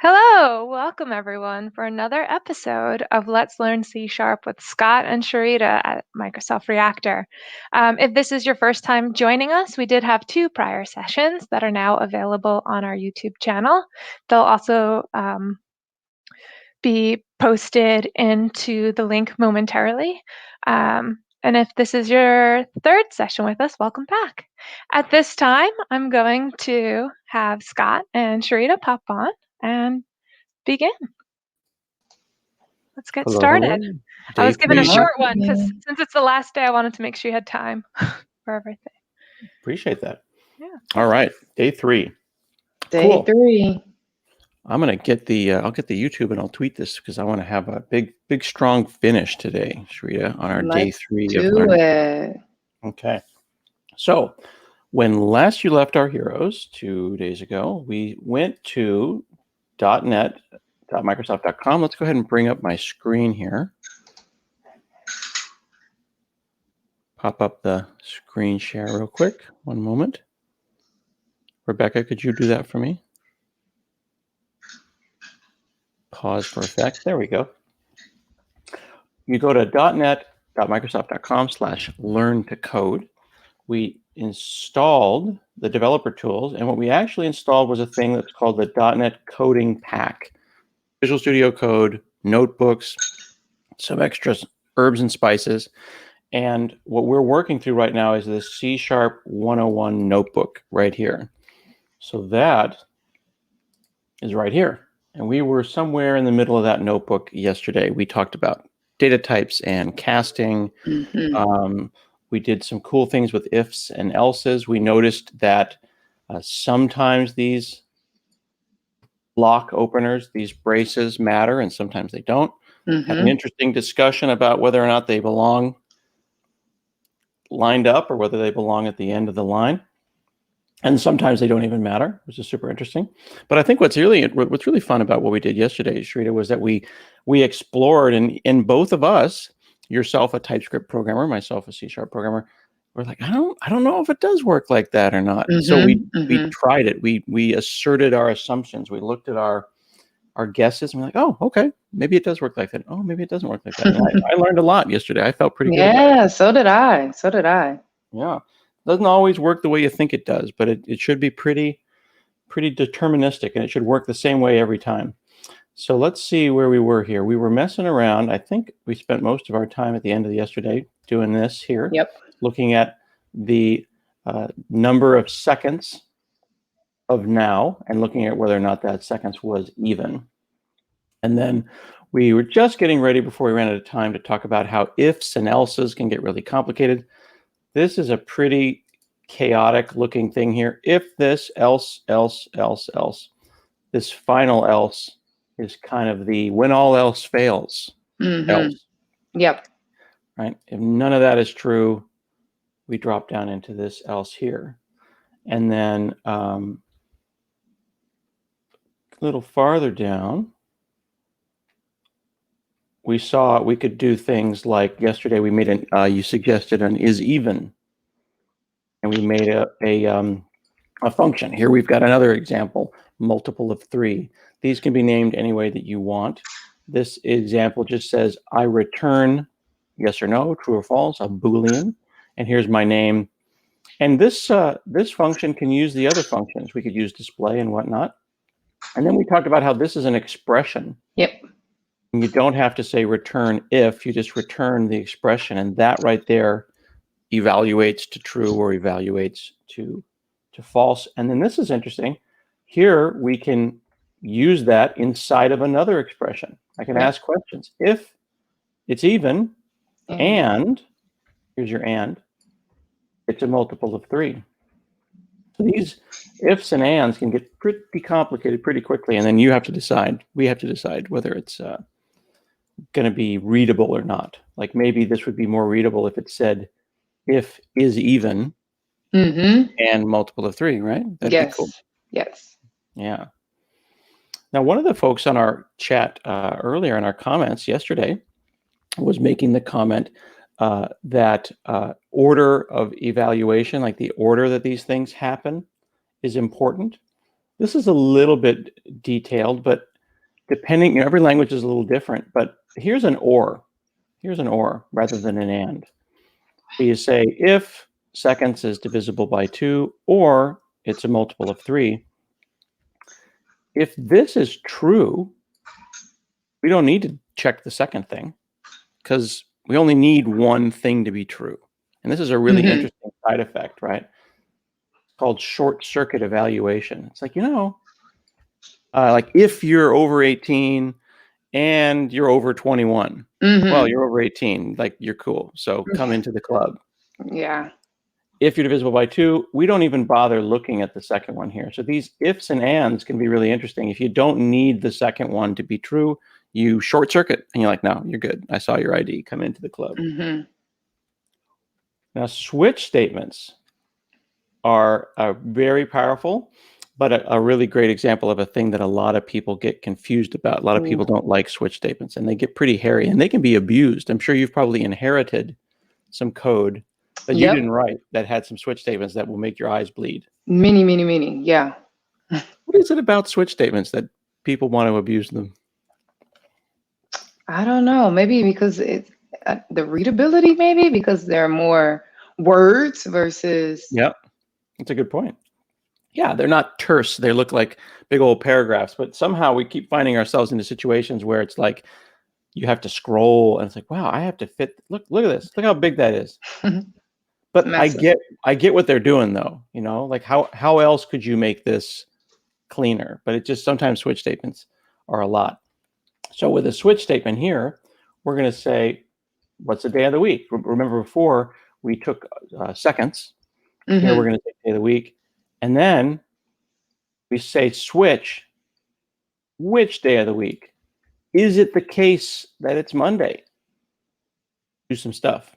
Hello, welcome everyone for another episode of Let's Learn C# with Scott and Cherita at Microsoft Reactor. If this is your first time joining us, we did have 2 prior sessions that are now available on our YouTube channel. They'll also be posted into the link momentarily. And if this is your 3rd session with us, welcome back. At this time, I'm going to have Scott and Cherita pop on and begin. Let's get Hello, started. hello. I was given a Day 3. short one because since it's the last day, I wanted to make sure you had time for everything. Appreciate that. Yeah. All right, day 3. Day Cool. 3. I'm gonna get the I'll get the YouTube and I'll tweet this because I want to have a big strong finish today, Cherita, on our day 3 of Do learning. it. Okay. So when last you left our heroes 2 days ago, we went to .net.microsoft.com. Let's go ahead and bring up my screen here. Pop up the screen share real quick. One moment. Rebecca, could you do that for me? Pause for effect. There we go. You go to .net.microsoft.com/learn-to-code. We installed the developer tools, and what we actually installed was a thing that's called the .NET Coding Pack. Visual Studio Code, notebooks, some extra herbs and spices. And what we're working through right now is this C# 101 notebook right here. So that is right here. And we were somewhere in the middle of that notebook yesterday. We talked about data types and casting. We did some cool things with ifs and elses. We noticed that sometimes these block openers, these braces matter, and sometimes they don't. Had an interesting discussion about whether or not they belong lined up or whether they belong at the end of the line. And sometimes they don't even matter, which is super interesting. But I think what's really fun about what we did yesterday, Cherita, was that we explored, and in both of us, yourself a TypeScript programmer, myself a C# programmer, we're like, I don't know if it does work like that or not. So we tried it. We asserted our assumptions. We looked at our guesses and we're like, oh, okay, maybe it does work like that. Oh, maybe it doesn't work like that. I learned a lot yesterday. I felt pretty good about it. Yeah, so did I. Yeah. Doesn't always work the way you think it does, but it should be pretty deterministic, and it should work the same way every time. So let's see where we were here. We were messing around. I think we spent most of our time at the end of yesterday doing this here. Yep. Looking at the number of seconds of now and looking at whether or not that seconds was even. And then we were just getting ready before we ran out of time to talk about how ifs and elses can get really complicated. This is a pretty chaotic looking thing here. If this, else, else, else, else. This final else is kind of the when all else fails else. Yep. Right? If none of that is true, we drop down into this else here. And then a little farther down, we saw we could do things like yesterday we made you suggested an is even. And we made a function. Here we've got another example, multiple of 3. These can be named any way that you want. This example just says, I return yes or no, true or false, a Boolean. And here's my name. And this function can use the other functions. We could use display and whatnot. And then we talked about how this is an expression. Yep. And you don't have to say return if, you just return the expression. And that right there evaluates to true or evaluates to false. And then this is interesting. Here we can use that inside of another expression. I can ask questions. If it's even, and here's your and, it's a multiple of 3. So these ifs and ands can get pretty complicated pretty quickly, and then you have to decide. We have to decide whether it's going to be readable or not. Like maybe this would be more readable if it said if is even and multiple of 3, right? That'd be cool. Yes. Yeah. Now, one of the folks on our chat earlier in our comments yesterday was making the comment that order of evaluation, like the order that these things happen, is important. This is a little bit detailed, but depending, every language is a little different. But here's an or. Here's an or rather than an and. So you say if seconds is divisible by 2, or it's a multiple of 3. If this is true, we don't need to check the second thing because we only need one thing to be true. And this is a really interesting side effect, right? It's called short circuit evaluation. It's like, like if you're over 18 and you're over 21, well, you're over 18, like you're cool. So come into the club. Yeah. If you're divisible by 2, we don't even bother looking at the second one here. So these ifs and ands can be really interesting. If you don't need the second one to be true, you short circuit and you're like, no, you're good. I saw your ID. Come into the club. Now, switch statements are very powerful, but a really great example of a thing that a lot of people get confused about. A lot of people don't like switch statements, and they get pretty hairy, and they can be abused. I'm sure you've probably inherited some code that you didn't write that had some switch statements that will make your eyes bleed. Many. Yeah. What is it about switch statements that people want to abuse them? I don't know. Maybe because it's the readability, maybe because there are more words versus. Yep. That's a good point. Yeah, they're not terse. They look like big old paragraphs, but somehow we keep finding ourselves into situations where it's like you have to scroll and it's like, wow, I have to fit. Look at this. Look how big that is. But Massive. I get what they're doing though, like how else could you make this cleaner? But it just sometimes switch statements are a lot. So with a switch statement here, we're going to say, what's the day of the week? Remember before we took seconds. Here we're going to take day of the week. And then we say switch, which day of the week? Is it the case that it's Monday? Do some stuff.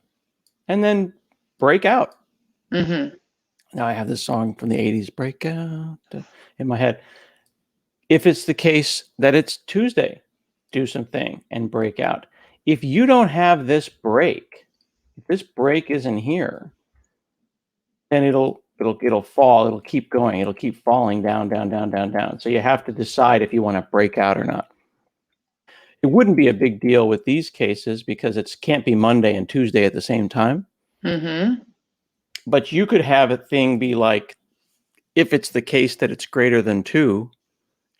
And then break out. Now I have this song from the 80s, Break Out, in my head. If it's the case that it's Tuesday, do something and break out. If you don't have this break, if this break isn't here, then it'll fall. It'll keep going. It'll keep falling down. So you have to decide if you want to break out or not. It wouldn't be a big deal with these cases because it can't be Monday and Tuesday at the same time. But you could have a thing be like, if it's the case that it's greater than 2,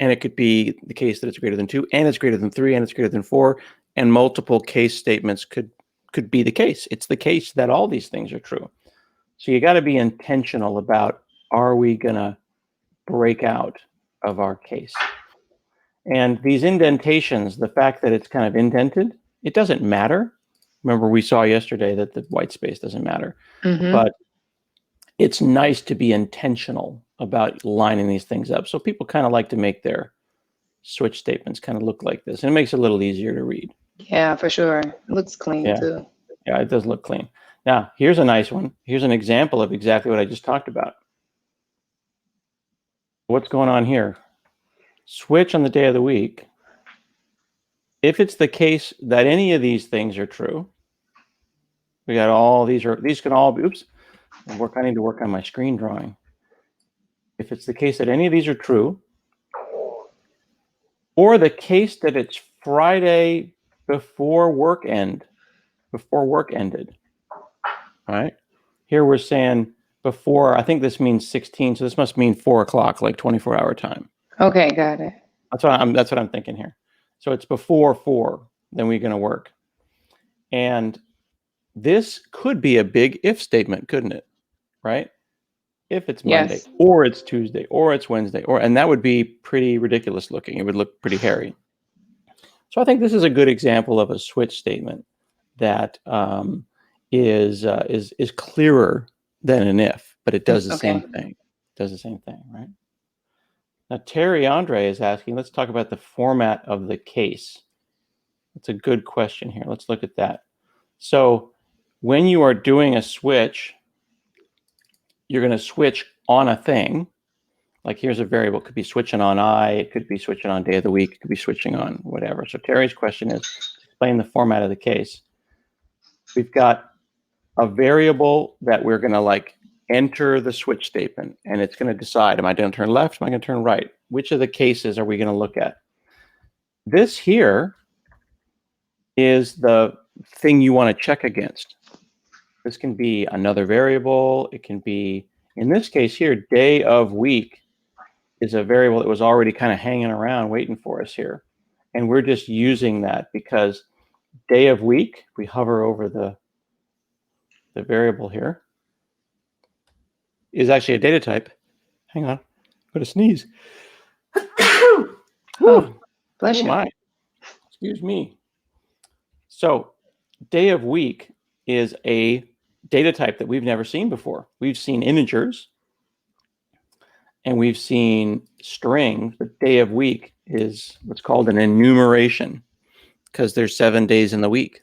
and it could be the case that it's greater than 2, and it's greater than 3, and it's greater than 4, and multiple case statements could be the case. It's the case that all these things are true. So you got to be intentional about, are we going to break out of our case? And these indentations, the fact that it's kind of indented, it doesn't matter. Remember, we saw yesterday that the white space doesn't matter. But it's nice to be intentional about lining these things up. So people kind of like to make their switch statements kind of look like this. And it makes it a little easier to read. Yeah, for sure. It looks clean too. Yeah, it does look clean. Now, here's a nice one. Here's an example of exactly what I just talked about. What's going on here? Switch on the day of the week. If it's the case that any of these things are true, we got all these can all be, I need to work on my screen drawing. If it's the case that any of these are true, or the case that it's Friday before work ended, right? Here we're saying before, I think this means 16, so this must mean 4 o'clock, like 24-hour time. Okay, got it. That's what I'm thinking here. So it's before 4, then we're going to work. And this could be a big if statement, couldn't it? Right? If it's Monday, or it's Tuesday, or it's Wednesday, and that would be pretty ridiculous looking. It would look pretty hairy. So I think this is a good example of a switch statement that is clearer than an if, but it does the same thing. It does the same thing, right? Now, Terry Andre is asking, let's talk about the format of the case. That's a good question here. Let's look at that. So when you are doing a switch, you're going to switch on a thing. Like here's a variable. It could be switching on I. It could be switching on day of the week. It could be switching on whatever. So Terry's question is, explain the format of the case. We've got a variable that we're going to like enter the switch statement, and it's going to decide, am I going to turn left? Am I going to turn right? Which of the cases are we going to look at? This here is the thing you want to check against. This can be another variable. It can be, in this case here, day of week is a variable that was already kind of hanging around waiting for us here. And we're just using that because day of week, we hover over the variable here, is actually a data type. Hang on, I'm going to sneeze. Oh, bless Oh you. my, excuse me. So day of week is a data type that we've never seen before. We've seen integers and we've seen strings, but day of week is what's called an enumeration because there's 7 days in the week.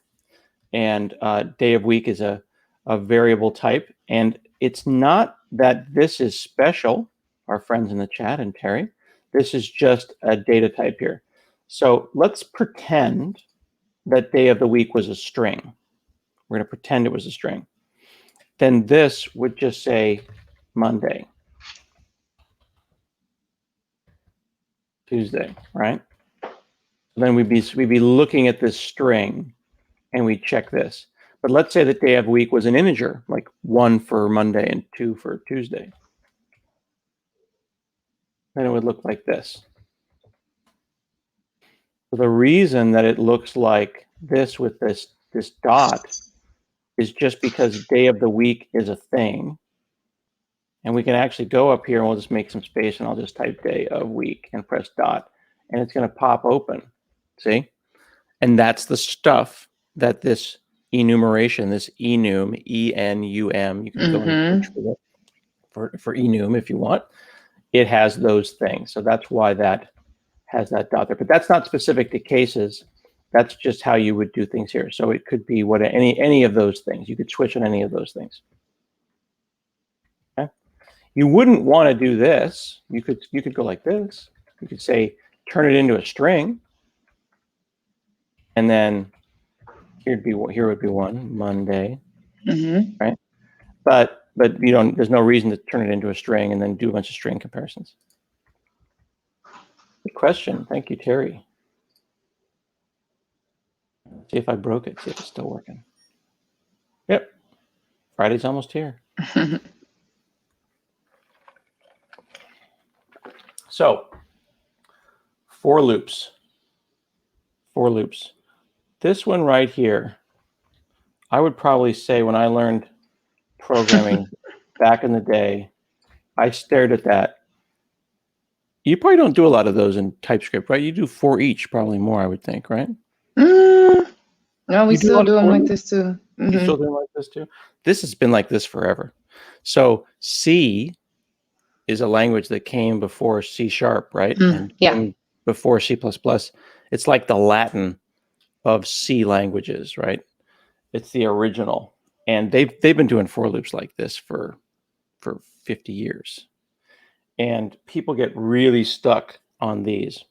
And day of week is a variable type. And it's not that this is special, our friends in the chat and Terry. This is just a data type here. So let's pretend that day of the week was a string. We're going to pretend it was a string. Then this would just say Monday, Tuesday, right? Then we'd be looking at this string and we check this. But let's say that day of week was an integer, like 1 for Monday and 2 for Tuesday. Then it would look like this. So the reason that it looks like this with this dot is just because day of the week is a thing. And we can actually go up here and we'll just make some space and I'll just type day of week and press dot and it's going to pop open. See? And that's the stuff that this enumeration, this enum, E-N-U-M, you can go and search for enum if you want. It has those things. So that's why that has that dot there. But that's not specific to cases. That's just how you would do things here. So it could be what any of those things. You could switch on any of those things. Okay? You wouldn't want to do this. You could go like this. You could say turn it into a string. And then here would be one Monday, right? But you don't. There's no reason to turn it into a string and then do a bunch of string comparisons. Good question. Thank you, Terry. See if I broke it. See if it's still working. Yep. Friday's almost here. So, for loops. For loops. This one right here, I would probably say when I learned programming back in the day, I stared at that. You probably don't do a lot of those in TypeScript, right? You do for each probably more, I would think, right? No, we still do them like this too. You still do them like this too? This has been like this forever. So C is a language that came before C#, right? And yeah. Before C++. It's like the Latin of C languages, right? It's the original. And they've been doing for loops like this for 50 years. And people get really stuck on these.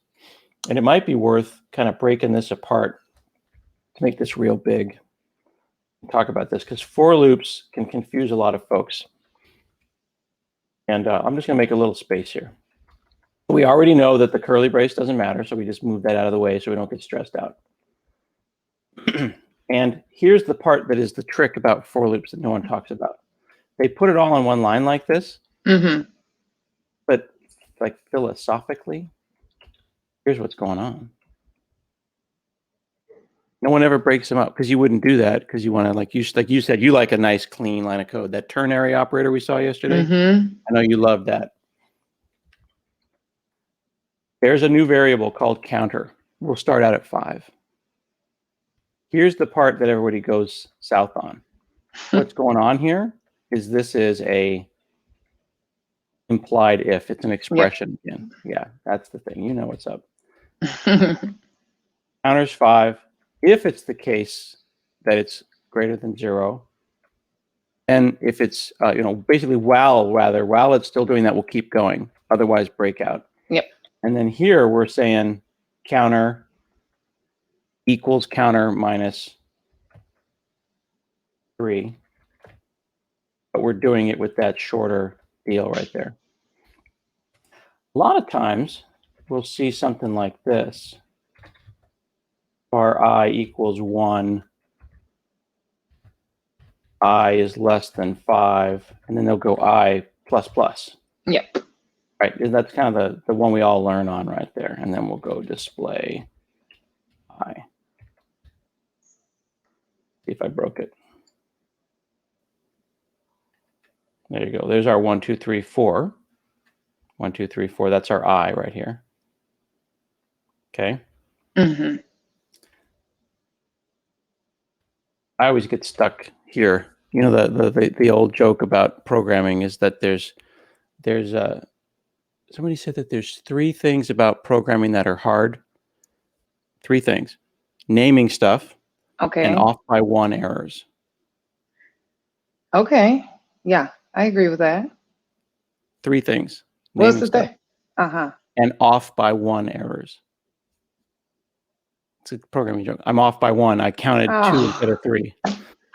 And it might be worth kind of breaking this apart to make this real big and talk about this, because for loops can confuse a lot of folks. And I'm just going to make a little space here. We already know that the curly brace doesn't matter, so we just move that out of the way so we don't get stressed out. And here's the part that is the trick about for loops that no one talks about. They put it all on one line like this, but like philosophically, here's what's going on. No one ever breaks them up because you wouldn't do that because you want to, like you said, you like a nice clean line of code. That ternary operator we saw yesterday, I know you love that. There's a new variable called counter. We'll start out at 5. Here's the part that everybody goes south on. What's going on here is this is a implied if. It's an expression again. Yeah, that's the thing. You know what's up. Counter's 5. If it's the case that it's greater than 0, and if it's basically while it's still doing that, we'll keep going. Otherwise, break out. Yep. And then here we're saying counter equals counter minus 3. but we're doing it with that shorter deal right there. A lot of times we'll see something like this. Bar I equals 1, I is less than 5, and then they'll go I plus plus. Yep. Right, that's kind of the one we all learn on right there. And then we'll go display I. See if I broke it. There you go. There's our 1, 2, 3, 4. 1, 2, 3, 4. That's our I right here. Okay. Mm-hmm. I always get stuck here. You know, the old joke about programming is that there's somebody said that there's 3 things about programming that are hard. 3 things: naming stuff, Okay. and off by 1 errors. Okay. Yeah, I agree with that. 3 things: What's naming the stuff, thing? Uh-huh. and off by 1 errors. It's a programming joke. I'm off by 1. I counted 2 instead of 3.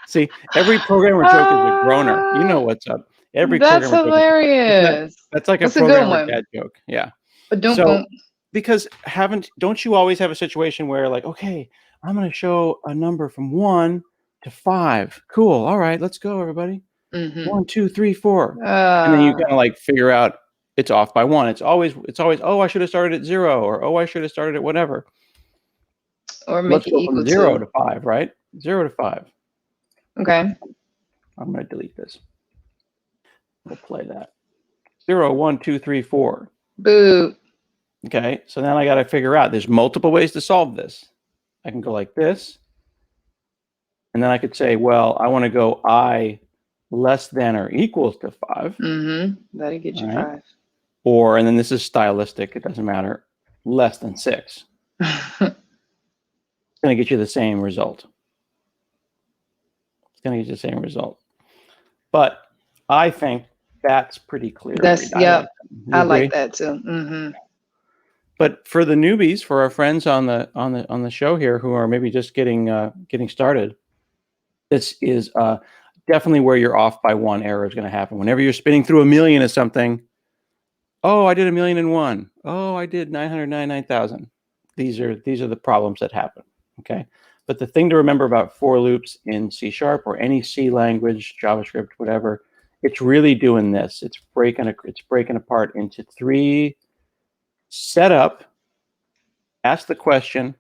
See, every programmer joke is a groaner. You know what's up. Every That's programmer joke hilarious. that's like That's a a good programmer one. dad joke. Yeah. But don't So because don't you always have a situation where like, okay, I'm going to show a number from 1 to 5. Cool. All right, let's go, everybody. 1, 2, 3, 4. And then you kind of like figure out it's off by 1. It's always, oh, I should have started at 0, or oh, I should have started at whatever. or make Let's it go equal from 0 to. to 5, right? 0 to 5. Okay. I'm going to delete this. We'll play that. 0, 1, 2, 3, 4. Boo. Okay, so then I got to figure out there's multiple ways to solve this. I can go like this, and then I could say, well, I want to go I less than or equals to 5. Mm-hmm. That'll get you Right. 5. Or, and then this is stylistic, it doesn't matter, less than 6. It's going to get you the same result. It's going to get you the same result. But I think that's pretty clear. That's, yeah, I like that too. Mm-hmm. But for the newbies, for our friends on the show here who are maybe just getting started, this is definitely where you're off by 1 error is going to happen. Whenever you're spinning through a million of something, oh, I did 1,000,001. Oh, I did 999,000. These are the problems that happen. Okay, but the thing to remember about for loops in C# or any C language, JavaScript, whatever, it's really doing this. It's breaking apart into 3: set up, ask the question,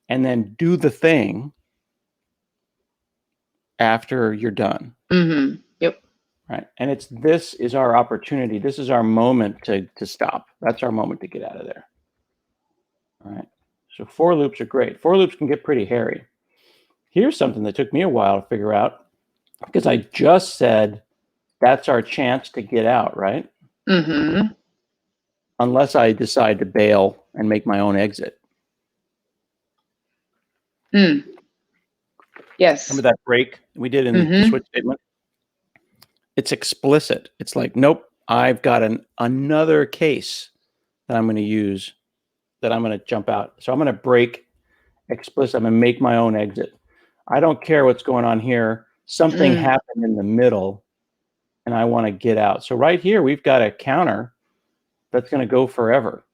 and then do the thing after you're done. Mm-hmm. Yep. Right. And this is our opportunity. This is our moment to stop. That's our moment to get out of there. All right. So for loops are great. For loops can get pretty hairy. Here's something that took me a while to figure out, because I just said that's our chance to get out, right? Mm-hmm. Unless I decide to bail and make my own exit. Yes. Remember that break we did in the switch statement? It's explicit. It's like, nope, I've got another case that I'm going to use, that I'm going to jump out. So I'm going to break explicit. I'm going to make my own exit. I don't care what's going on here. Something happened in the middle, and I want to get out. So right here, we've got a counter that's going to go forever.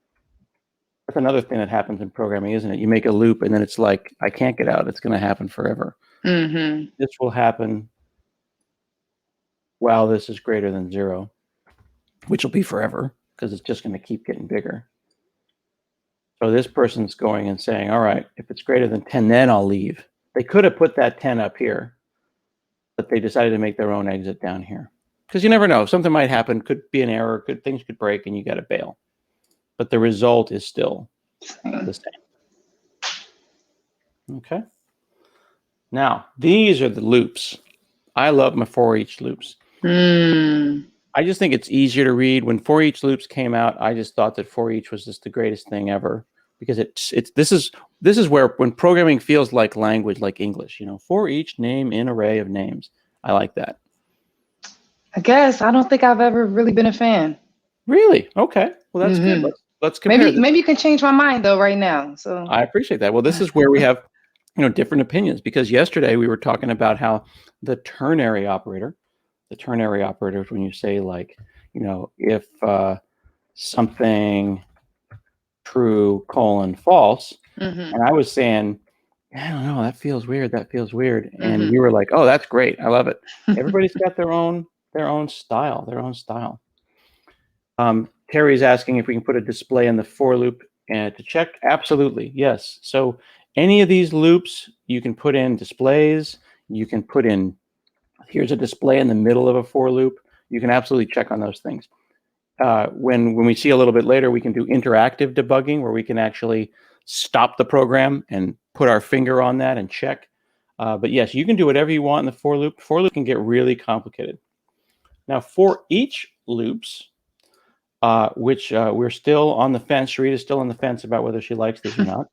That's another thing that happens in programming, isn't it? You make a loop, and then it's like, I can't get out. It's going to happen forever. This will happen while this is greater than 0, which will be forever, because it's just going to keep getting bigger. So this person's going and saying, all right, if it's greater than 10, then I'll leave. They could have put that 10 up here, but they decided to make their own exit down here. Because you never know. Something might happen. Could be an error. Things could break, and you got to bail. But the result is still the same. Okay. Now, these are the loops. I love my Foreach loops. I just think it's easier to read. When Foreach loops came out, I just thought that Foreach was just the greatest thing ever, because this is where, when programming feels like language, like English, you know, for each name in array of names. I like that. I guess I don't think I've ever really been a fan. Really? Okay. Well, that's good. Let's compare. Maybe you can change my mind though right now. So I appreciate that. Well, this is where we have, different opinions, because yesterday we were talking about how the ternary operator, the ternary operators when you say like, if something true, false. Mm-hmm. And I was saying, I don't know, that feels weird. That feels weird. And Mm-hmm. you were like, oh, that's great. I love it. Everybody's got their own style, Terry's asking if we can put a display in the for loop and to check. Absolutely. Yes. So any of these loops, you can put in displays. You can put in, here's a display in the middle of a for loop. You can absolutely check on those things. When we see a little bit later, we can do interactive debugging where we can actually stop the program and put our finger on that and check. But yes, you can do whatever you want in the for loop. For loop can get really complicated. Now, for each loops, which we're still on the fence, Cherita's still on the fence about whether she likes this or not,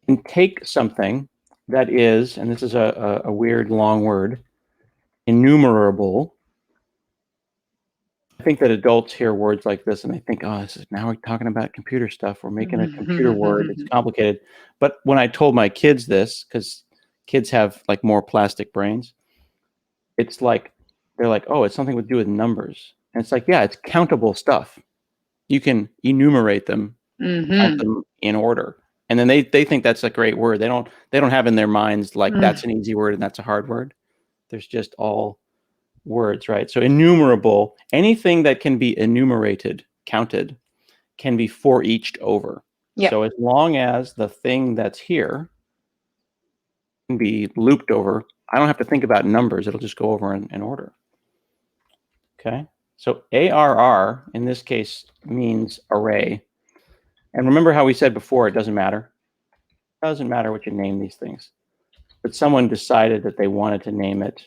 can take something that is, and this is a weird long word, enumerable. I think that adults hear words like this and they think, oh, now we're talking about computer stuff. We're making a computer word. It's complicated. But when I told my kids this, because kids have like more plastic brains, it's like, they're like, oh, it's something to do with numbers. And it's like, yeah, it's countable stuff. You can enumerate them, count them in order. And then they think that's a great word. They don't have in their minds like that's an easy word and that's a hard word. There's just all words, right? So enumerable, anything that can be enumerated, counted, can be for eached over. Yeah. So as long as the thing that's here can be looped over, I don't have to think about numbers. It'll just go over in order. Okay. So ARR in this case means array. And remember how we said before, it doesn't matter. It doesn't matter what you name these things. But someone decided that they wanted to name it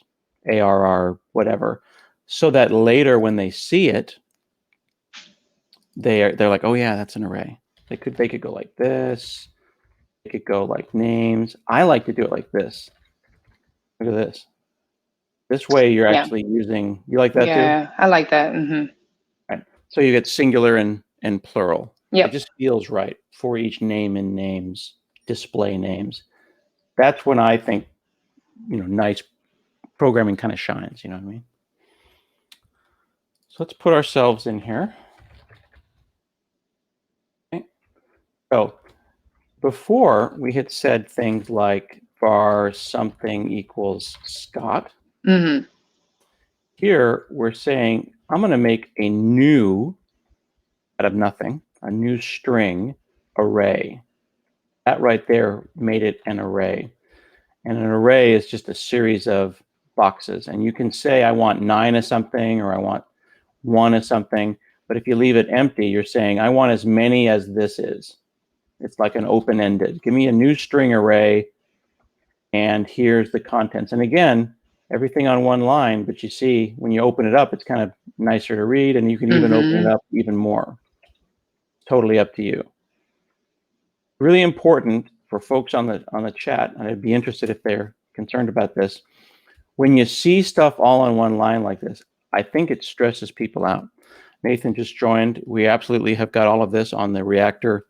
ARR, whatever, so that later when they see it, they're like, oh yeah, that's an array. They could go like this. They could go like names. I like to do it like this. Look at this. This way you're actually using, you like that too? Yeah, I like that. Right. So you get singular and plural. Yep. It just feels right for each name and names, display names. That's when I think, nice programming kind of shines, you know what I mean? So let's put ourselves in here. Okay. So before we had said things like var something equals Scott. Here we're saying I'm going to make a new, out of nothing, a new string array. That right there made it an array. And an array is just a series of boxes. And you can say I want 9 of something or I want 1 of something. But if you leave it empty, you're saying I want as many as this is. It's like an open-ended. Give me a new string array, and here's the contents. And again, everything on one line, but you see when you open it up, it's kind of nicer to read, and you can even open it up even more. Totally up to you. Really important for folks on the chat, and I'd be interested if they're concerned about this. When you see stuff all on one line like this, I think it stresses people out. Nathan just joined. We absolutely have got all of this on the Reactor.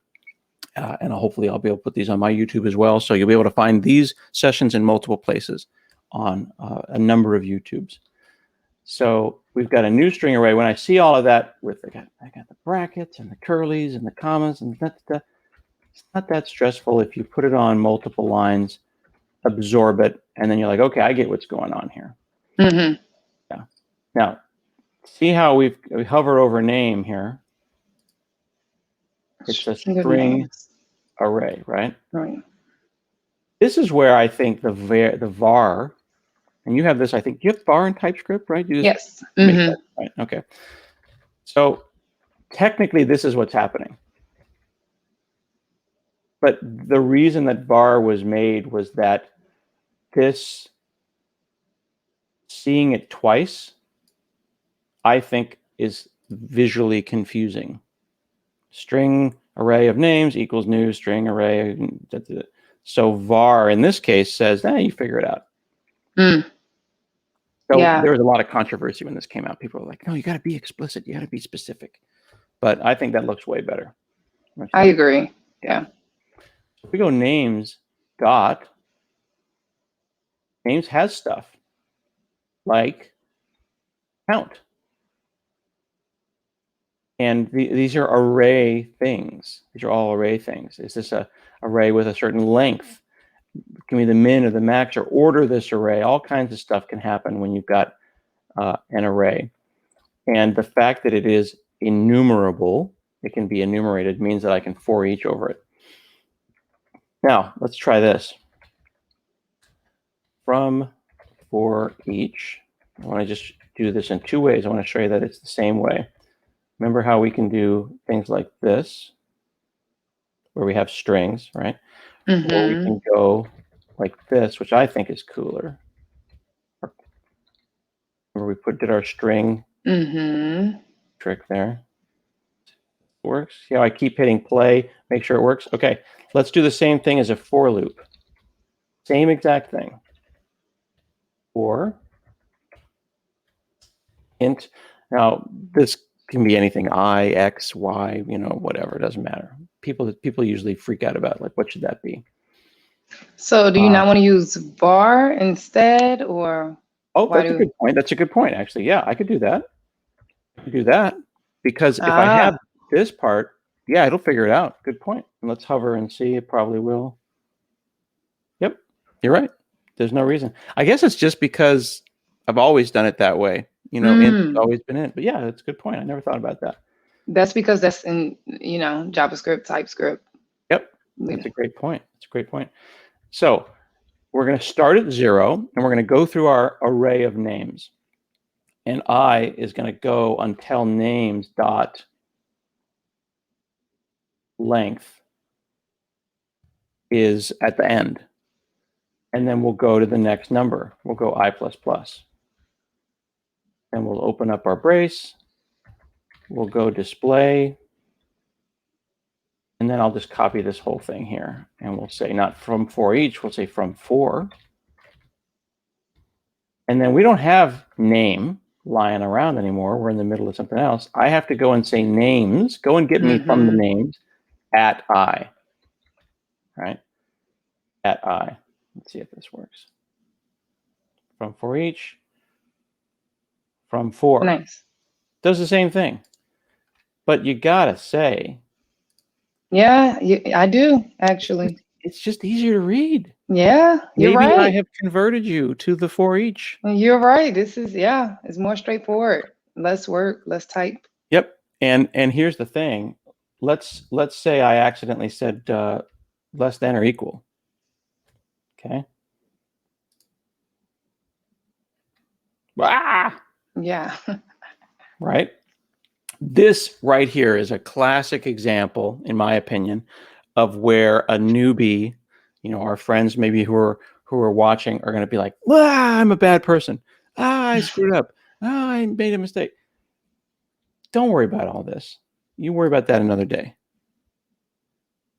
And hopefully I'll be able to put these on my YouTube as well. So you'll be able to find these sessions in multiple places on a number of YouTubes. So we've got a new string array. When I see all of that, I got the brackets and the curlies and the commas and that stuff. It's not that stressful if you put it on multiple lines, absorb it, and then you're like, okay, I get what's going on here. Yeah. Now, see how we hover over name here. It's a string array, right? Right. This is where I think the var, and you have this, I think, you have var in TypeScript, right? Yes. That, right? Okay. So technically, this is what's happening. But the reason that var was made was that this, seeing it twice, I think is visually confusing. String array of names equals new string array. So var in this case says, you figure it out. So there was a lot of controversy when this came out. People were like, no, you got to be explicit. You got to be specific. But I think that looks way better. I agree. Yeah. If we go names dot, names has stuff like count. And these are array things. These are all array things. Is this a array with a certain length? Give me the min or the max, or order this array. All kinds of stuff can happen when you've got an array. And the fact that it is enumerable, it can be enumerated, means that I can for each over it. Now, let's try this. From for each, I want to just do this in two ways. I want to show you that it's the same way. Remember how we can do things like this, where we have strings, right? Mm-hmm. Or we can go like this, which I think is cooler. Where we did our string trick there. Works. See how I keep hitting play, make sure it works? Okay, let's do the same thing as a for loop. Same exact thing. For int. Now, this can be anything, I, X, Y, whatever, it doesn't matter. People usually freak out about, like, what should that be? So do you not want to use var instead, or? Oh, that's a good point. That's a good point, actually. Yeah, I could do that. I could do that. Because if I have this part, yeah, it'll figure it out. Good point. And let's hover and see. It probably will. Yep, you're right. There's no reason. I guess it's just because I've always done it that way. Int's always been int. But yeah, that's a good point. I never thought about that. That's because that's in, JavaScript, TypeScript. Yep, that's a great point. That's a great point. So we're going to start at 0, and we're going to go through our array of names. And I is going to go until names dot length is at the end. And then we'll go to the next number. We'll go I++. And we'll open up our brace. We'll go display. And then I'll just copy this whole thing here. And we'll say not from for each, we'll say from for. And then we don't have name lying around anymore. We're in the middle of something else. I have to go and say names. Go and get me from the names at I. Right? At I. Let's see if this works. From for each. From for. Nice. Does the same thing. But you gotta say. Yeah, I do, actually. It's just easier to read. Yeah, you're right. Maybe I have converted you to the for each. You're right. This is, it's more straightforward. Less work, less type. Yep. And here's the thing. Let's say I accidentally said less than or equal. Okay. Ah! Yeah. Right? This right here is a classic example, in my opinion, of where a newbie, our friends maybe who are watching are going to be like, I'm a bad person. I screwed up. I made a mistake. Don't worry about all this. You worry about that another day.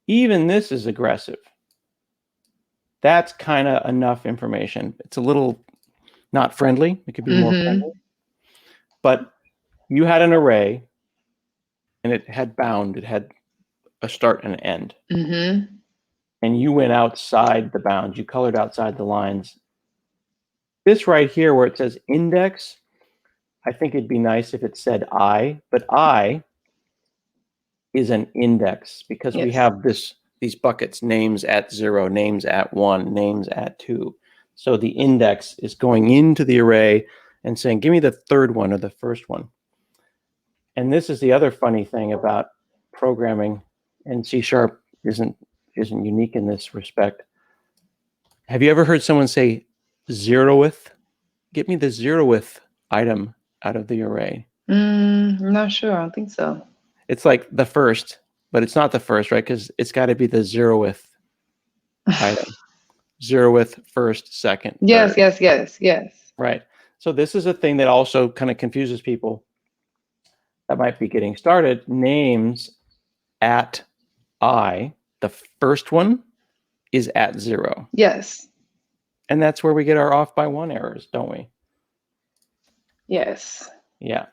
Even this is aggressive. That's kind of enough information. It's a little not friendly. It could be more friendly. But you had an array, and it had bound. It had a start and an end. And you went outside the bounds. You colored outside the lines. This right here where it says index, I think it'd be nice if it said I, but I is an index because we have these buckets, names at 0, names at 1, names at 2. So the index is going into the array and saying, give me the third one or the first one. And this is the other funny thing about programming, and C# isn't unique in this respect. Have you ever heard someone say 0th? Get me the 0th item out of the array. I'm not sure. I don't think so. It's like the first, but it's not the first, right? Because it's got to be the 0th item. 0th, first, second. Yes, third. yes. Right. So this is a thing that also kind of confuses people that might be getting started. Names at I, the first one is at 0. Yes. And that's where we get our off by 1 errors, don't we? Yes. Yeah.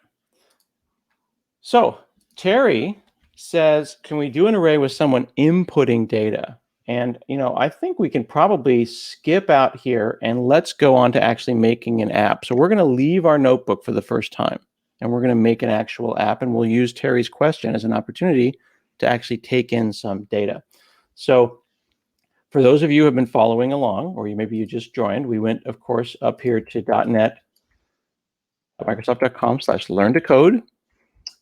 So Terry says, can we do an array with someone inputting data? And, I think we can probably skip out here and let's go on to actually making an app. So we're going to leave our notebook for the first time and we're going to make an actual app, and we'll use Terry's question as an opportunity to actually take in some data. So for those of you who have been following along, or maybe you just joined, we went, of course, up here to .NET, Microsoft.com/learn-to-code.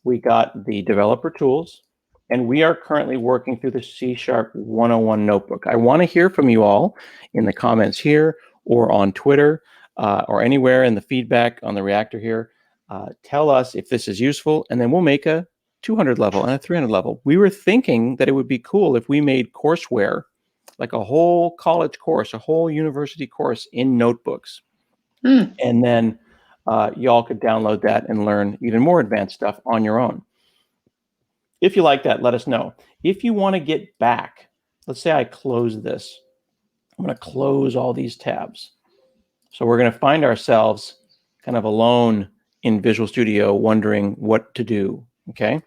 We got the developer tools, and we are currently working through the C# 101 notebook. I want to hear from you all in the comments here or on Twitter or anywhere in the feedback on the reactor here. Tell us if this is useful, and then we'll make a 200 level and a 300 level. We were thinking that it would be cool if we made courseware, like a whole college course, a whole university course in notebooks. And then y'all could download that and learn even more advanced stuff on your own. If you like that, let us know. If you want to get back, let's say I close this. I'm going to close all these tabs. So we're going to find ourselves kind of alone in Visual Studio wondering what to do, okay?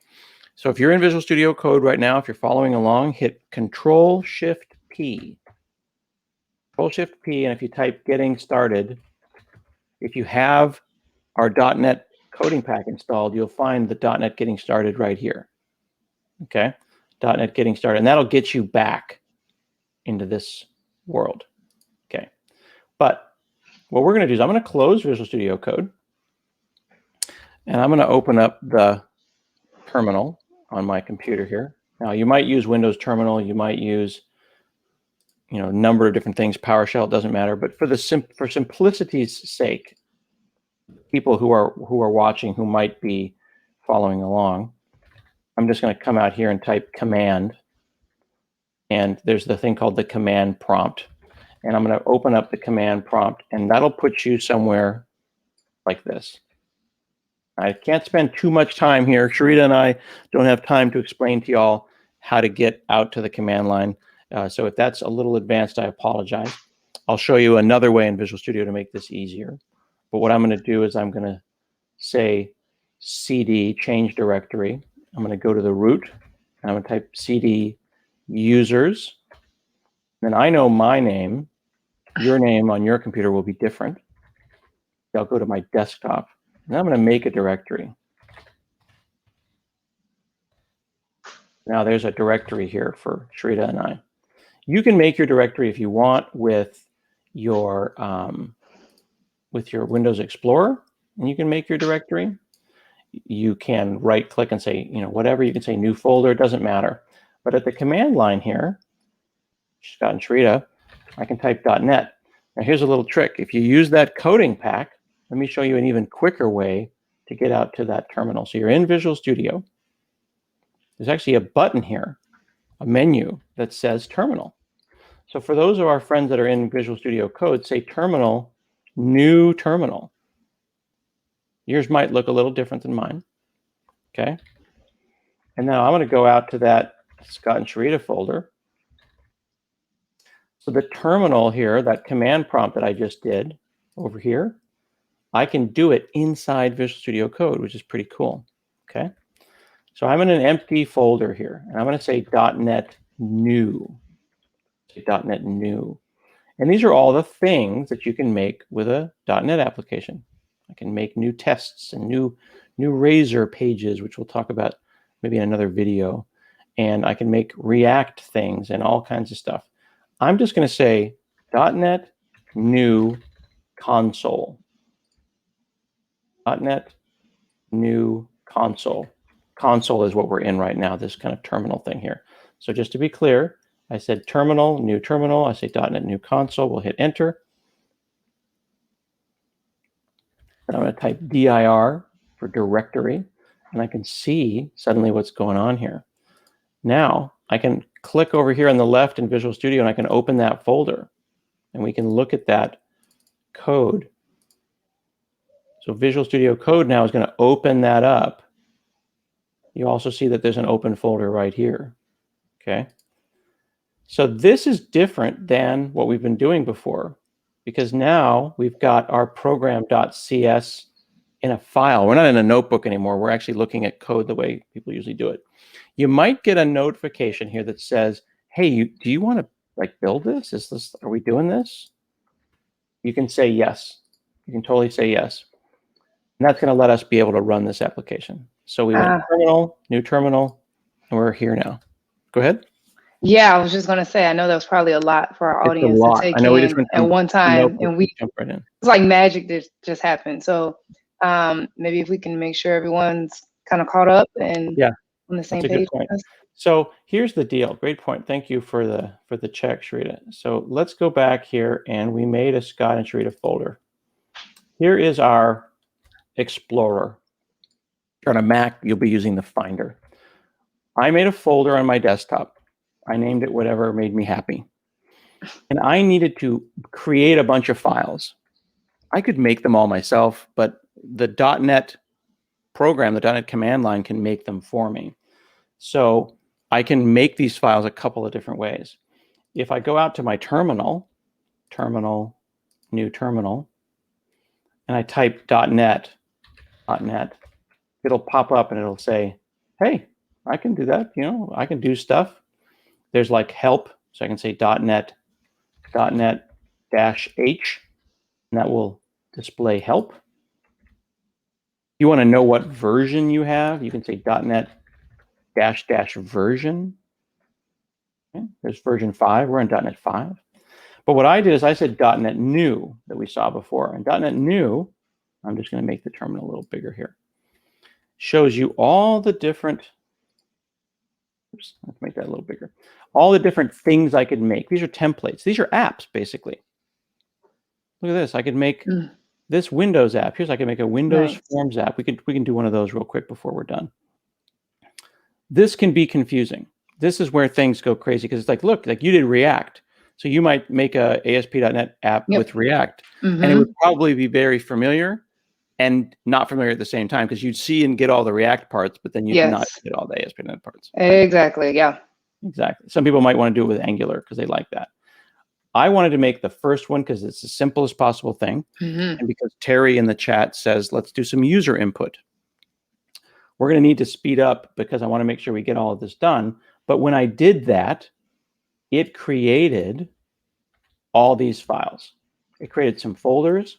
So if you're in Visual Studio Code right now, if you're following along, hit Control-Shift-P. Control-Shift-P, and if you type Getting Started, if you have our .NET coding pack installed, you'll find the .NET Getting Started right here. Okay, .NET Getting Started, and that'll get you back into this world. Okay, but what we're going to do is I'm going to close Visual Studio Code, and I'm going to open up the terminal on my computer here. Now, you might use Windows Terminal, you might use, a number of different things. PowerShell, it doesn't matter. But for simplicity's sake, people who are watching who might be following along, I'm just going to come out here and type command, and there's the thing called the command prompt, and I'm going to open up the command prompt, and that'll put you somewhere like this. I can't spend too much time here. Cherita and I don't have time to explain to y'all how to get out to the command line, so if that's a little advanced, I apologize. I'll show you another way in Visual Studio to make this easier, but what I'm going to do is I'm going to say cd change directory. I'm going to go to the root, and I'm going to type cd users. Then I know my name. Your name on your computer will be different. I'll go to my desktop, and I'm going to make a directory. Now there's a directory here for Cherita and I. You can make your directory if you want with your Windows Explorer, and you can make your directory. You can right-click and say, whatever. You can say new folder. It doesn't matter. But at the command line here, Scott and Cherita, I can type .NET. Now here's a little trick. If you use that coding pack, let me show you an even quicker way to get out to that terminal. So you're in Visual Studio. There's actually a button here, a menu that says Terminal. So for those of our friends that are in Visual Studio Code, say Terminal, New Terminal. Yours might look a little different than mine, okay? And now I'm going to go out to that Scott and Cherita folder. So the terminal here, that command prompt that I just did over here, I can do it inside Visual Studio Code, which is pretty cool, okay? So I'm in an empty folder here, and I'm going to say .NET New. Say .NET New. And these are all the things that you can make with a .NET application. I can make new tests and new Razor pages, which we'll talk about maybe in another video. And I can make React things and all kinds of stuff. I'm just going to say .NET New Console. .NET New Console. Console is what we're in right now, this kind of terminal thing here. So just to be clear, I said terminal, new terminal. I say .NET New Console. We'll hit enter. And I'm going to type dir for directory, and I can see suddenly what's going on here. Now I can click over here on the left in Visual Studio, and I can open that folder, and we can look at that code. So Visual Studio Code now is going to open that up. You also see that there's an open folder right here. Okay. So this is different than what we've been doing before, because now we've got our program.cs in a file. We're not in a notebook anymore. We're actually looking at code the way people usually do it. You might get a notification here that says, hey, do you want to like build this? Are we doing this? You can say yes. You can totally say yes. And that's going to let us be able to run this application. So we went terminal, new terminal, and we're here now. Go ahead. Yeah, I was just going to say, I know that was probably a lot for our It's a audience lot. to take I know we just in went at one time, and we jump right in. it's like magic that just happened. So maybe if we can make sure everyone's kind of caught up and on the same That's a page. good point. So here's the deal. Great point. Thank you for the check, Cherita. So let's go back here, and we made a Scott and Cherita folder. Here is our Explorer. If you're on a Mac, you'll be using the Finder. I made a folder on my desktop. I named it whatever made me happy. And I needed to create a bunch of files. I could make them all myself, but the .NET program, the .NET command line can make them for me. So I can make these files a couple of different ways. If I go out to my terminal, new terminal, and I type .NET, it'll pop up and it'll say, hey, I can do that. You know, I can do stuff. There's like help. So I can say .NET -H, and that will display help. You want to know what version you have, you can say .NET -- version. Okay, there's version 5. We're in .NET 5. But what I did is I said .NET new that we saw before. And .NET new, I'm just going to make the terminal a little bigger here, shows you all the different, oops, let's make that a little bigger, all the different things I could make. These are templates. These are apps, basically. Look at this. I could make this Windows app. Here's, I can make a Windows Forms app. We can do one of those real quick before we're done. This can be confusing. This is where things go crazy, because it's like, look, like you did React. So you might make a ASP.NET app with React, and it would probably be very familiar and not familiar at the same time, because you'd see and get all the React parts, but then you'd not get all the ASP.NET parts. Exactly, yeah. Exactly. Some people might want to do it with Angular because they like that. I wanted to make the first one because it's the simplest possible thing, and because Terry in the chat says, let's do some user input. We're going to need to speed up because I want to make sure we get all of this done. But when I did that, it created all these files. It created some folders,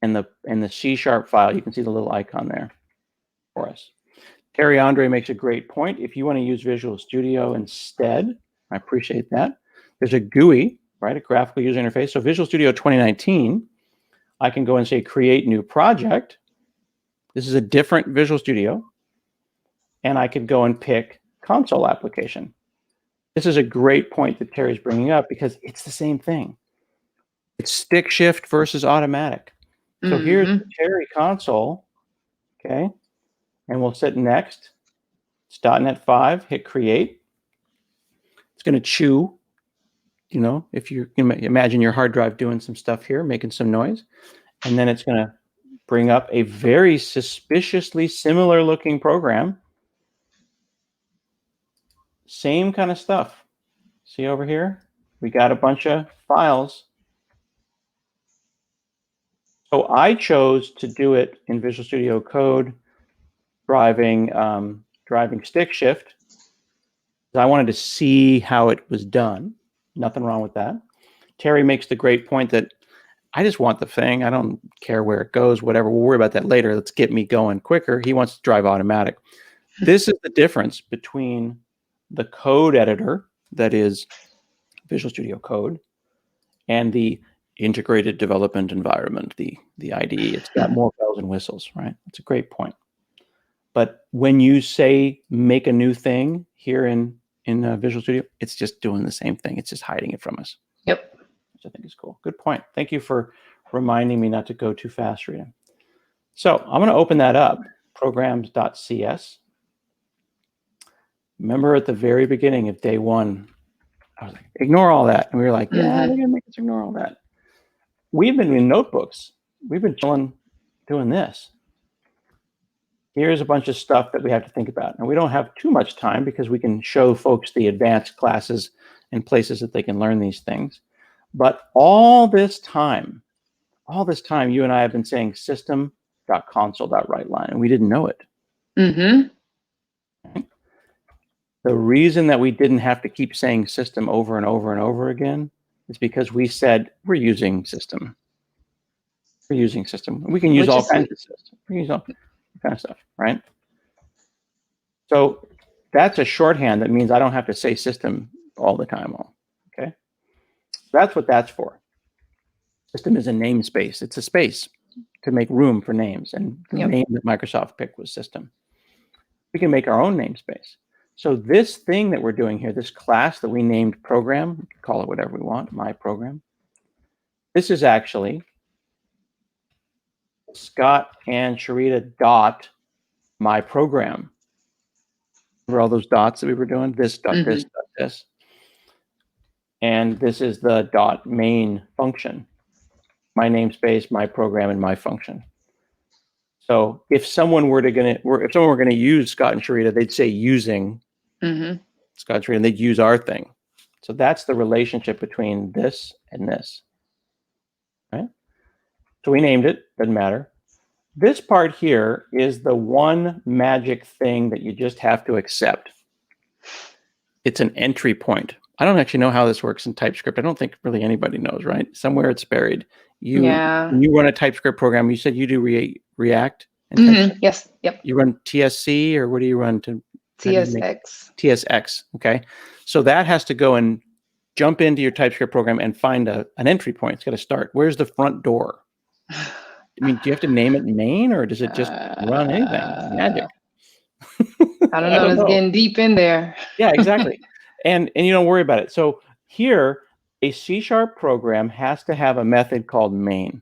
and the C# file, you can see the little icon there for us. Terry Andre makes a great point. If you want to use Visual Studio instead, I appreciate that. There's a GUI, right, a graphical user interface. So Visual Studio 2019, I can go and say create new project. This is a different Visual Studio. And I could go and pick console application. This is a great point that Terry's bringing up, because it's the same thing. It's stick shift versus automatic. So here's the Terry console, okay? And we'll set next. It's .NET 5, hit create. It's going to chew, you know, if you can imagine your hard drive doing some stuff here, making some noise. And then it's going to bring up a very suspiciously similar looking program. Same kind of stuff. See over here? We got a bunch of files. So I chose to do it in Visual Studio Code, driving stick shift. I wanted to see how it was done. Nothing wrong with that. Terry makes the great point that I just want the thing. I don't care where it goes, whatever. We'll worry about that later. Let's get me going quicker. He wants to drive automatic. This is the difference between the code editor, that is Visual Studio Code, and the integrated development environment, the IDE. It's got more bells and whistles, right? It's a great point. But when you say make a new thing here in Visual Studio, it's just doing the same thing. It's just hiding it from us. Yep. Which I think is cool. Good point. Thank you for reminding me not to go too fast, Rita. So I'm going to open that up, programs.cs. Remember at the very beginning of day one, I was like, ignore all that. And we were like, yeah, they're going to make us ignore all that. We've been in notebooks. We've been chilling doing this. Here's a bunch of stuff that we have to think about. And we don't have too much time because we can show folks the advanced classes and places that they can learn these things. But all this time, you and I have been saying system.console.writeline, and we didn't know it. Okay. The reason that we didn't have to keep saying system over and over and over again is because we said we're using system. We're using system. We can use all kinds of systems. We use all kind of stuff, right? So that's a shorthand that means I don't have to say system all the time. Okay, that's what that's for. System is a namespace. It's a space to make room for names, and the name that Microsoft picked was system. We can make our own namespace. So this thing that we're doing here, this class that we named program, we can call it whatever we want, my program. This is actually Scott and Cherita dot my program. Remember all those dots that we were doing? This dot this dot this. And this is the dot main function. My namespace, my program, and my function. So if someone were gonna use Scott and Cherita, they'd say using Scott and Cherita, and they'd use our thing. So that's the relationship between this and this. Right? So we named it, doesn't matter. This part here is the one magic thing that you just have to accept. It's an entry point. I don't actually know how this works in TypeScript. I don't think really anybody knows, right? Somewhere it's buried. You run a TypeScript program. You said you do React? Yes. Yep. You run TSC, or what do you run to? TSX. TSX. Okay. So that has to go and jump into your TypeScript program and find an entry point. It's got to start. Where's the front door? I mean, do you have to name it main, or does it just run anything? It's magic. I don't know. It's getting deep in there. Yeah, exactly. And you don't worry about it. So here, a C# program has to have a method called main.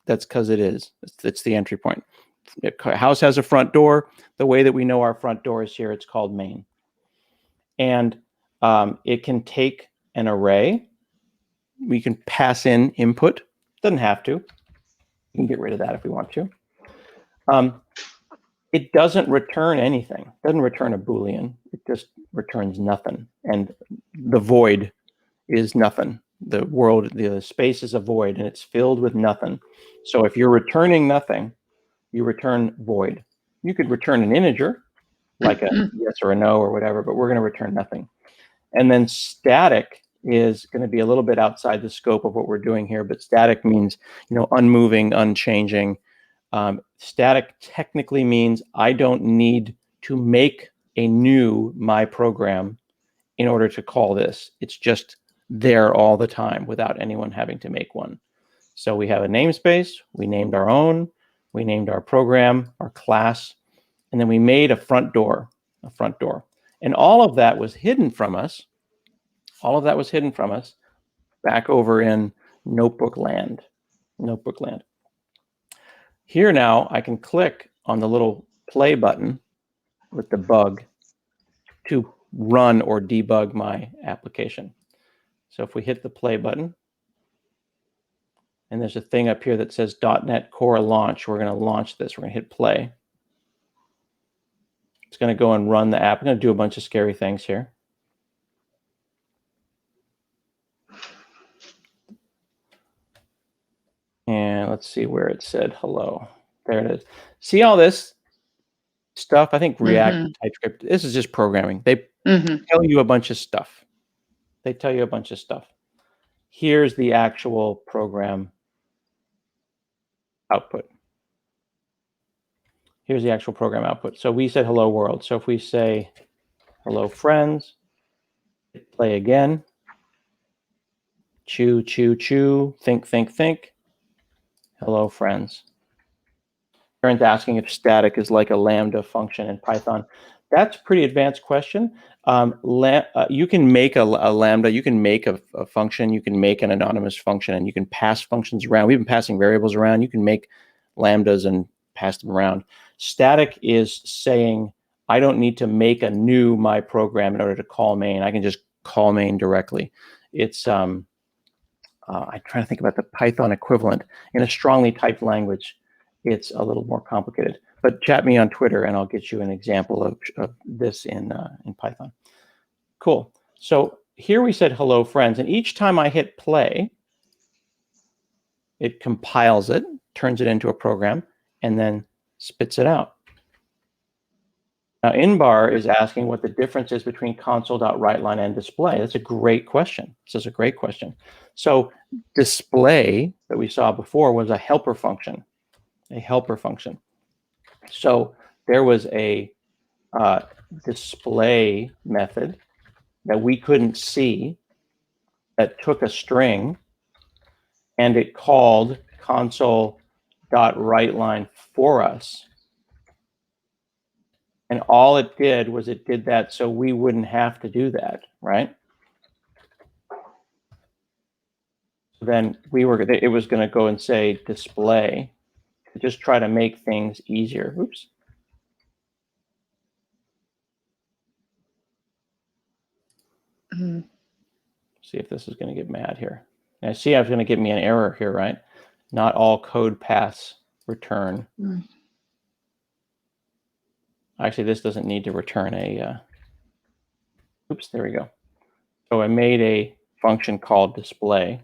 That's because it's the entry point. A house has a front door. The way that we know our front door is here. It's called main. And it can take an array. We can pass in input. Doesn't have to. We can get rid of that if we want to. It doesn't return anything. It doesn't return a Boolean. It just returns nothing. And the void is nothing. The world, the space is a void, and it's filled with nothing. So if you're returning nothing, you return void. You could return an integer, like a yes or a no or whatever, but we're going to return nothing. And then static is going to be a little bit outside the scope of what we're doing here, but static means, unmoving, unchanging. Static technically means I don't need to make a new my program in order to call this. It's just there all the time without anyone having to make one. So we have a namespace, we named our own, we named our program, our class, and then we made a front door. And all of that was hidden from us. Back over in notebook land. Here now, I can click on the little play button with the bug to run or debug my application. So if we hit the play button, and there's a thing up here that says .NET Core Launch, we're going to launch this. We're going to hit play. It's going to go and run the app. I'm going to do a bunch of scary things here. And let's see where it said hello. There it is. See all this stuff? I think React, TypeScript, this is just programming. They tell you a bunch of stuff. Here's the actual program output. So we said hello world. So if we say hello friends, hit play again. Chew, chew, chew, think, think, think. Hello friends. Aaron's asking if static is like a lambda function in Python. That's a pretty advanced question. You can make a lambda, you can make a function, you can make an anonymous function, and you can pass functions around. We've been passing variables around. You can make lambdas and pass them around. Static is saying, I don't need to make a new my program in order to call main. I can just call main directly. It's, I'm trying to think about the Python equivalent. In a strongly typed language, it's a little more complicated. But chat me on Twitter, and I'll get you an example of this in Python. Cool. So here we said hello, friends. And each time I hit play, it compiles it, turns it into a program, and then spits it out. Now, InBar is asking what the difference is between console.WriteLine and display. That's a great question. This is a great question. So display that we saw before was a helper function, So there was a display method that we couldn't see that took a string and it called console.WriteLine for us. And all it did was it did that so we wouldn't have to do that, right? So then it was going to go and say display to just try to make things easier. Oops. See if this is going to get mad here. And I see I was going to give me an error here, right? Not all code paths return. Actually, this doesn't need to return a, oops, there we go. So I made a function called display.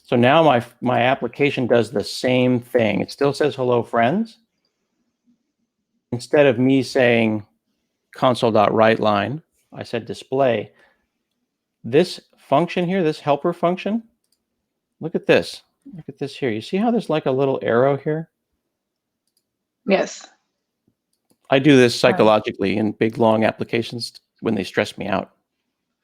So now my application does the same thing. It still says hello friends. Instead of me saying console.WriteLine, I said display. This function here, this helper function, look at this. Look at this here. You see how there's like a little arrow here? Yes. I do this psychologically in big, long applications when they stress me out.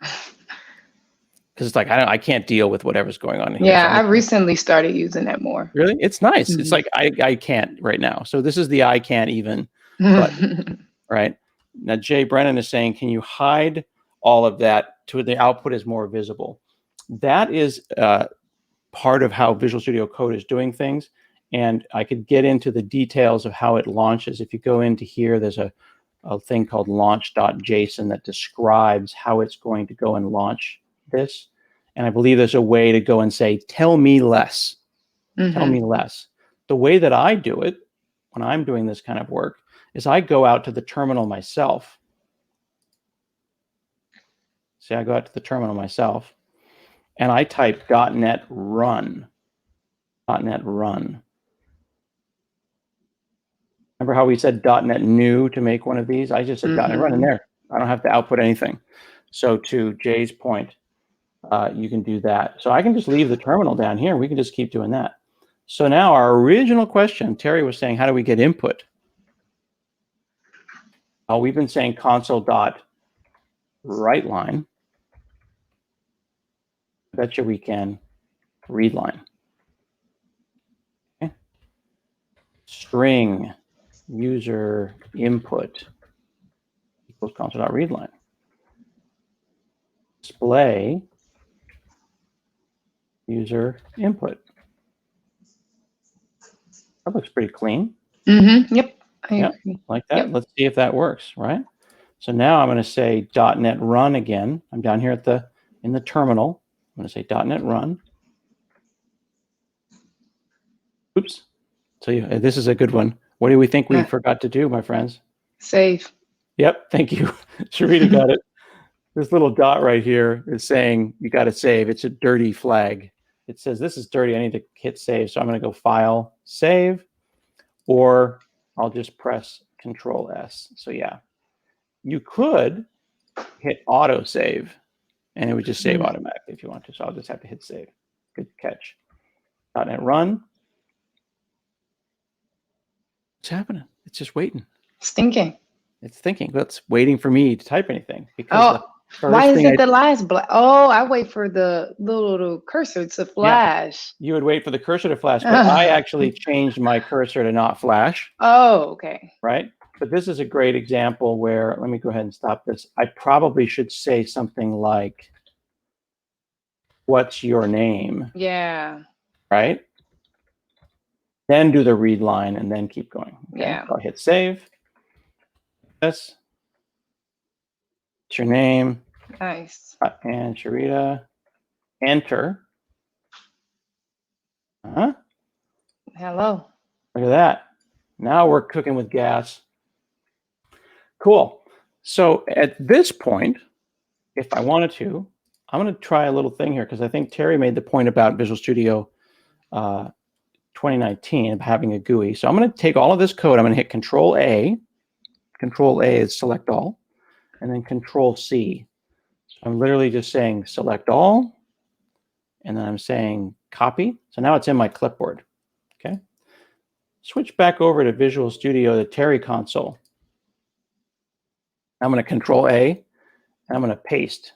Because it's like, I can't deal with whatever's going on here. Yeah, I recently started using that more. Really? It's nice. It's like, I can't right now. So this is the I can't even button, right? Now, Jay Brennan is saying, can you hide all of that to the output is more visible? That is part of how Visual Studio Code is doing things. And I could get into the details of how it launches. If you go into here, there's a thing called launch.json that describes how it's going to go and launch this. And I believe there's a way to go and say, tell me less. Tell me less. The way that I do it when I'm doing this kind of work is I go out to the terminal myself. See, I go out to the terminal myself and I type .NET run. .NET run. Remember how we said .NET new to make one of these? I just said .NET run in there. I don't have to output anything. So to Jay's point, you can do that. So I can just leave the terminal down here. We can just keep doing that. So now our original question, Terry was saying, how do we get input? We've been saying console.WriteLine. I bet you we can read line. Okay. String user input equals console.readline. Display user input. That looks pretty clean. Yep. Yeah, like that. Yep. Let's see if that works, right? So now I'm going to say .NET run again. I'm down here in the terminal. I'm going to say .NET run. Oops. So this is a good one. What do we think we forgot to do, my friends? Save. Yep. Thank you. Cherita got it. This little dot right here is saying you got to save. It's a dirty flag. It says this is dirty. I need to hit save. So I'm going to go File, Save, or I'll just press Control S. So yeah, you could hit Auto Save, and it would just save automatically if you want to. So I'll just have to hit Save. Good catch. .NET Run. What's happening? It's just waiting. It's thinking. It's thinking. It's waiting for me to type anything. Because why is it the last black? Oh, I wait for the little cursor to flash. Yeah, you would wait for the cursor to flash, but I actually changed my cursor to not flash. Oh, okay. Right? But this is a great example where, let me go ahead and stop this. I probably should say something like, what's your name? Yeah. Right? Then do the read line and then keep going. Okay? Yeah. So I'll hit save. This. What's your name? Nice. And Cherita. Enter. Hello. Look at that. Now we're cooking with gas. Cool. So at this point, if I wanted to, I'm going to try a little thing here because I think Terry made the point about Visual Studio 2019 of having a GUI. So I'm going to take all of this code. I'm going to hit Control A. Control A is select all, and then Control C. So I'm literally just saying select all, and then I'm saying copy. So now it's in my clipboard. Okay. Switch back over to Visual Studio, the Terry console. I'm going to Control A, and I'm going to paste.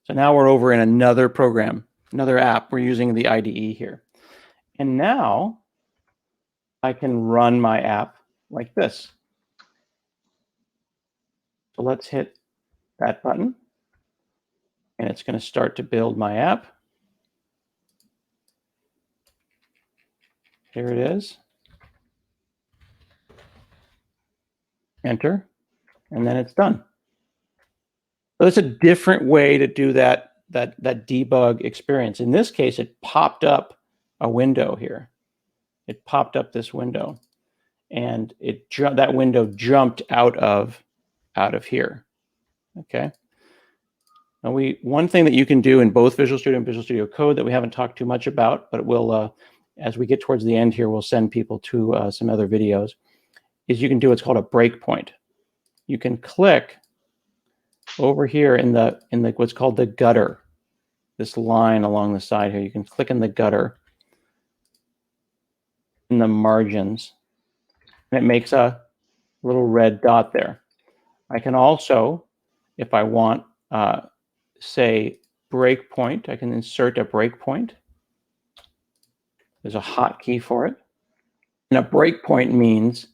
So now we're over in another program, another app. We're using the IDE here. And now I can run my app like this. So let's hit that button, and it's going to start to build my app. Here it is. Enter, and then it's done. So it's a different way to do that debug experience. In this case, it popped up a window here. It popped up this window, and that window jumped out of here. Okay. Now one thing that you can do in both Visual Studio and Visual Studio Code that we haven't talked too much about, but we'll as we get towards the end here, we'll send people to some other videos, is you can do what's called a breakpoint. You can click over here in the what's called the gutter, this line along the side here. You can click in the gutter in the margins, and it makes a little red dot there. I can also, if I want, say breakpoint, I can insert a breakpoint. There's a hotkey for it. And a breakpoint means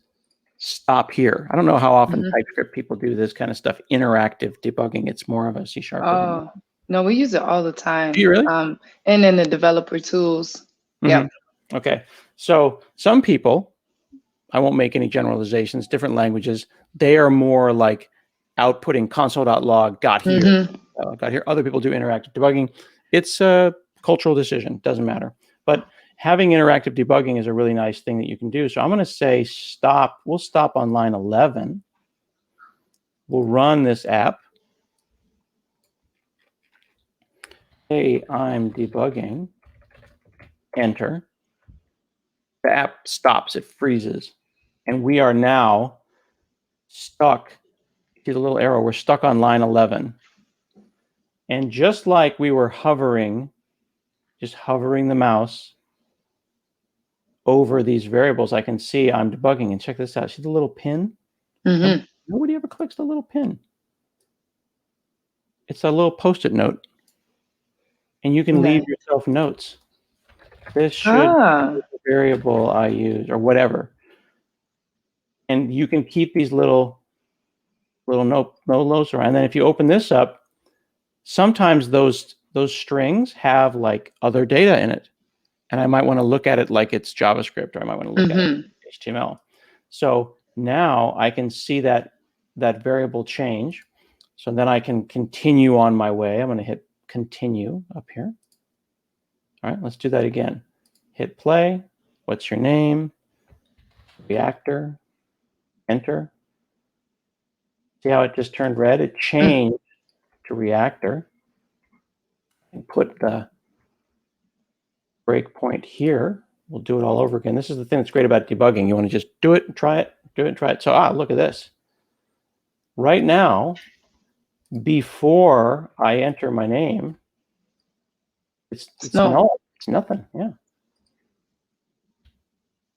stop here. I don't know how often TypeScript people do this kind of stuff, interactive debugging. It's more of a C#. Oh, no, we use it all the time. Do you really? And in the developer tools. Yeah. Okay. So some people, I won't make any generalizations, different languages, they are more like outputting console.log, got here. Got here. Other people do interactive debugging. It's a cultural decision. Doesn't matter. But having interactive debugging is a really nice thing that you can do. So I'm going to say stop. We'll stop on line 11. We'll run this app. Hey, I'm debugging. Enter. The app stops. It freezes. And we are now stuck. See the little arrow? We're stuck on line 11. And just like we were hovering, just hovering the mouse over these variables, I can see I'm debugging. And check this out. See the little pin? Nobody ever clicks the little pin. It's a little Post-it note. And you can leave yourself notes. This should be the variable I use, or whatever. And you can keep these little notes around. And then if you open this up, sometimes those strings have like other data in it. And I might want to look at it like it's JavaScript, or I might want to look at it like HTML. So now I can see that variable change. So then I can continue on my way. I'm going to hit continue up here. All right, let's do that again. Hit play. What's your name? Reactor. Enter. See how it just turned red? It changed to Reactor. And put the breakpoint here. We'll do it all over again. This is the thing that's great about debugging. You want to just do it and try it, do it and try it. So, look at this. Right now, before I enter my name, it's null. It's nothing. Yeah.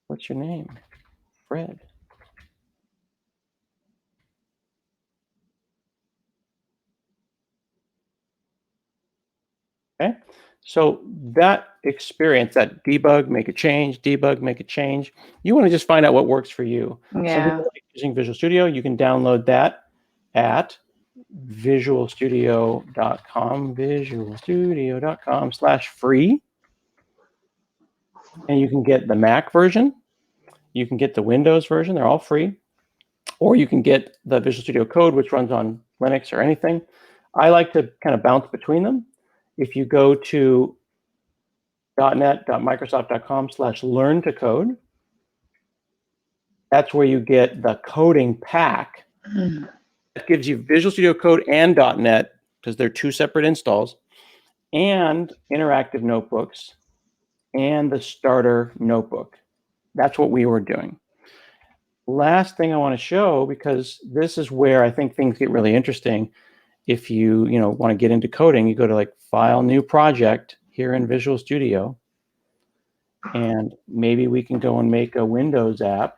What's your name? Fred. Okay. So that experience, that debug, make a change, debug, make a change, you want to just find out what works for you. Yeah. Some people like using Visual Studio. You can download that at visualstudio.com, visualstudio.com/free. And you can get the Mac version. You can get the Windows version. They're all free. Or you can get the Visual Studio Code, which runs on Linux or anything. I like to kind of bounce between them. If you go to .net.microsoft.com/learn-to-code, that's where you get the coding pack. That gives you Visual Studio Code and .net, because they're two separate installs, and interactive notebooks, and the starter notebook. That's what we were doing. Last thing I want to show, because this is where I think things get really interesting. If you want to get into coding, you go to like File, New Project here in Visual Studio, and maybe we can go and make a Windows app.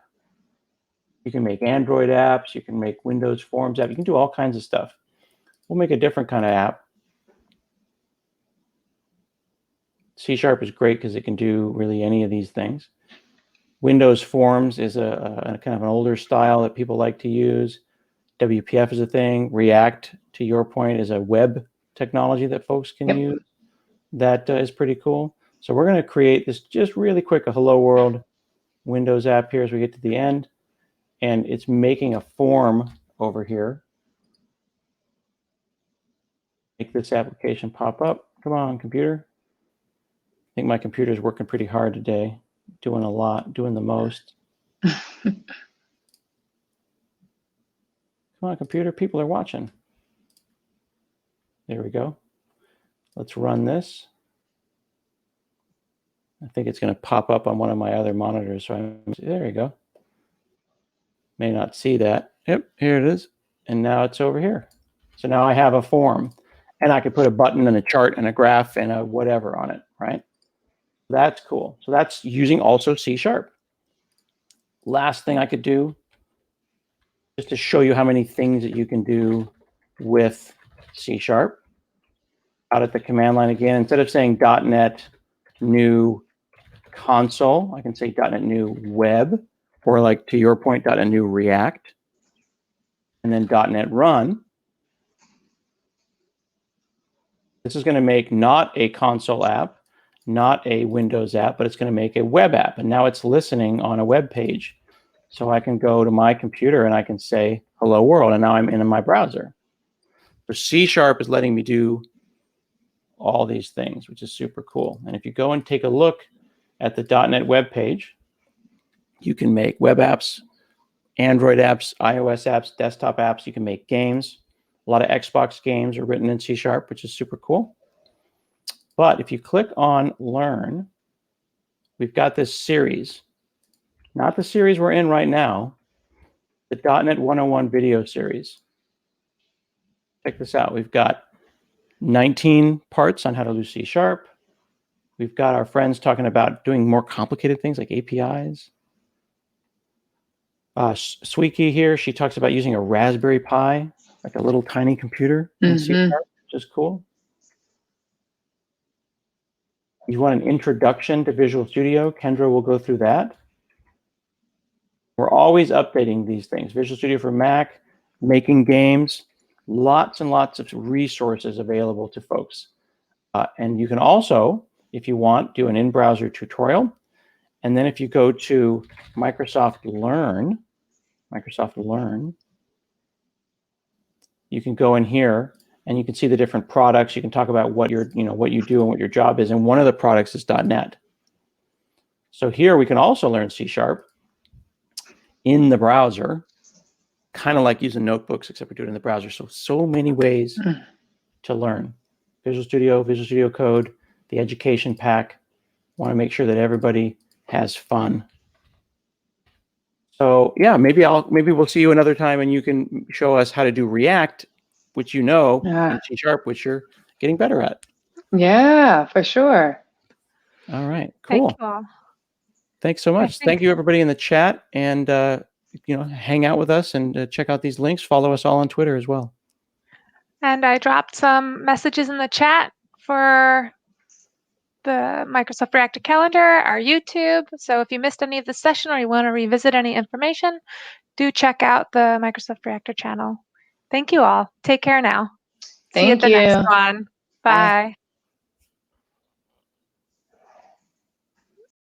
You can make Android apps. You can make Windows Forms app. You can do all kinds of stuff. We'll make a different kind of app. C# is great because it can do really any of these things. Windows Forms is a kind of an older style that people like to use. WPF is a thing. React, to your point, is a web technology that folks can use. That is pretty cool. So we're going to create this just really quick, a Hello World Windows app here as we get to the end. And it's making a form over here. Make this application pop up. Come on, computer. I think my computer's working pretty hard today, doing a lot, doing the most. Come on, computer, people are watching. There we go. Let's run this. I think it's going to pop up on one of my other monitors. So there you go. May not see that. Yep, here it is. And now it's over here. So now I have a form, and I could put a button and a chart and a graph and a whatever on it, right? That's cool. So that's using also C#. Last thing I could do, just to show you how many things that you can do with C#. Out at the command line again, instead of saying .NET new console, I can say .NET new web, or like to your point, .NET new React, and then .NET run. This is going to make not a console app, not a Windows app, but it's going to make a web app. And now it's listening on a web page. So I can go to my computer and I can say, hello world, and now I'm in my browser. So C# is letting me do all these things, which is super cool. And if you go and take a look at the .NET web page, you can make web apps, Android apps, iOS apps, desktop apps. You can make games. A lot of Xbox games are written in C#, which is super cool. But if you click on Learn, we've got this series. Not the series we're in right now, the .NET 101 video series. Check this out. We've got 19 parts on how to do C#. We've got our friends talking about doing more complicated things like APIs. Sweeky here, she talks about using a Raspberry Pi, like a little tiny computer in C#, which is cool. You want an introduction to Visual Studio? Kendra will go through that. We're always updating these things. Visual Studio for Mac, making games, lots and lots of resources available to folks. And you can also, if you want, do an in-browser tutorial. And then if you go to Microsoft Learn, you can go in here and you can see the different products. You can talk about what what you do and what your job is. And one of the products is .NET. So here we can also learn C# in the browser, kind of like using notebooks, except we do it in the browser. So many ways to learn. Visual Studio Code, the education pack. Want to make sure that everybody has fun. So yeah, maybe we'll see you another time and you can show us how to do React, which in C#, which you're getting better at. Yeah, for sure. All right, cool. Thank you all. Thanks so much. Thank you everybody in the chat, and hang out with us and check out these links. Follow us all on Twitter as well. And I dropped some messages in the chat for the Microsoft Reactor calendar, our YouTube. So if you missed any of the session or you want to revisit any information, do check out the Microsoft Reactor channel. Thank you all. Take care now. See you at the next one. Bye.